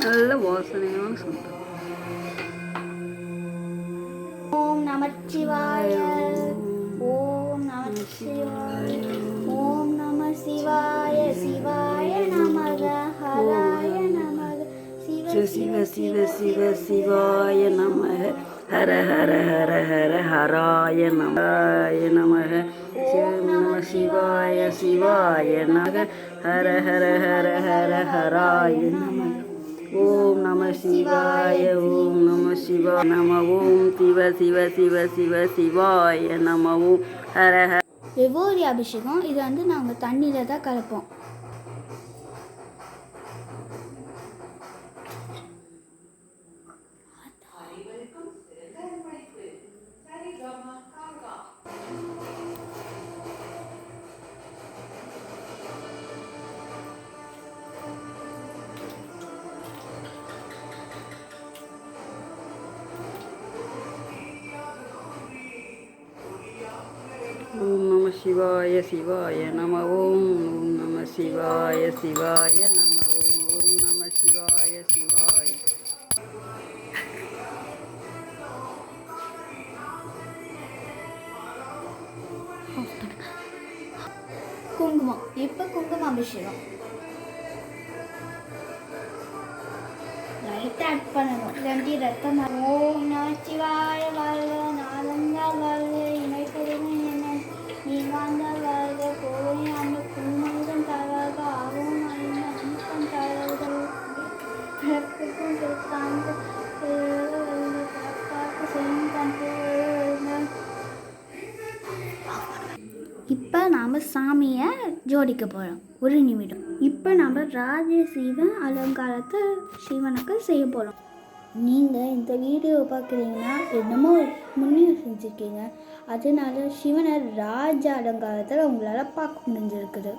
நல்ல வாசனையான சத்தம். ஓம் நமச்சிவாய, ஓம் நமச்சிவாய, ஓம் நம சிவாய, சிவாய நமக, ஹராய நமக, சிவ சிவ சிவ சிவ சிவாய நமக, ஹர ஹர ஹர ஹர ஹராய நமக, நம சிவாய சிவாய நமக, ஹர ஹர ஹர ஹர ஹராய நமக. ஓம் நம சிவாய, ஓம் நம சிவாய நம, ஓம் சிவ சிவ சிவ சிவ சிவாய நம, ஓம் ஹர ஹர. விபூதி அபிஷேகம் இது நாங்கள் தண்ணியில் தான் கலப்போம். ஓம் நம சிவாய சிவாய நம, ஓம் நம சிவாய சிவாய நம, ஓம் நம சிவாய சிவாய. குங்குமம், இப்போ குங்கும அபிஷேகம் லைட்டாக ஆட் பண்ணணும். இல்லாட்டி ரத்தம். ஓம் நமச்சிவாய வாழ்க, நாளங்கள் வாழ்க, இணை கொடுமை என்ன நீங்காந்தால் வாழ்க, கோவை அந்த குங்குமம் தழக ஆகும் ஐந்து அம்சம் தழக பிறப்புக்கும் பிறப்பாங்க பிறப்பாக்கு செய்யும் தன். இப்போ நாம் சாமியை ஜோடிக்க போகிறோம். ஒரு நிமிடம். இப்போ நம்ம ராஜ சிவ அலங்காரத்தை சிவனுக்கு செய்ய போகிறோம். நீங்கள் இந்த வீடியோவை பார்க்குறீங்கன்னா என்னமோ முன்னியம் செஞ்சுருக்கீங்க. அதனால சிவனை ராஜ அலங்காரத்தில் உங்களால் பார்க்க முடிஞ்சிருக்குது.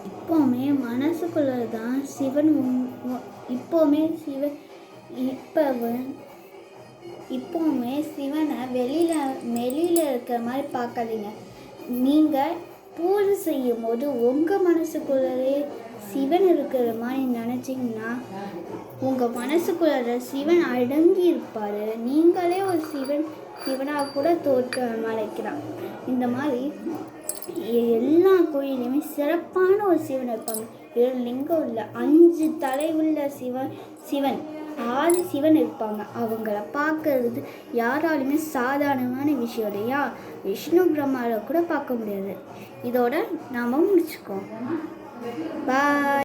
இப்போவுமே மனசுக்குள்ளே தான் சிவன். இப்போவுமே சிவனை வெளியில் இருக்கிற மாதிரி பார்க்காதீங்க. நீங்கள் பூஜை செய்யும் போது உங்கள் மனசுக்குள்ளே சிவன் இருக்கிற மாதிரி நினச்சிங்கன்னா உங்கள் மனசுக்குள்ள சிவன் அடங்கி இருப்பார். நீங்களே ஒரு சிவனாக கூட தோற்றமளிக்கலாம். இந்த மாதிரி எல்லா கோயிலையுமே சிறப்பான ஒரு சிவன் இருப்பாங்க. 7 லிங்கம் உள்ள 5 தலை உள்ள சிவன் 6 சிவன் இருப்பாங்க. அவங்கள பார்க்கறது யாராலுமே சாதாரணமான விஷயம் இல்லையா? விஷ்ணு பிரம்மாவை கூட பார்க்க முடியாது. இதோட நாம் முடிச்சுக்கோம். பாய்.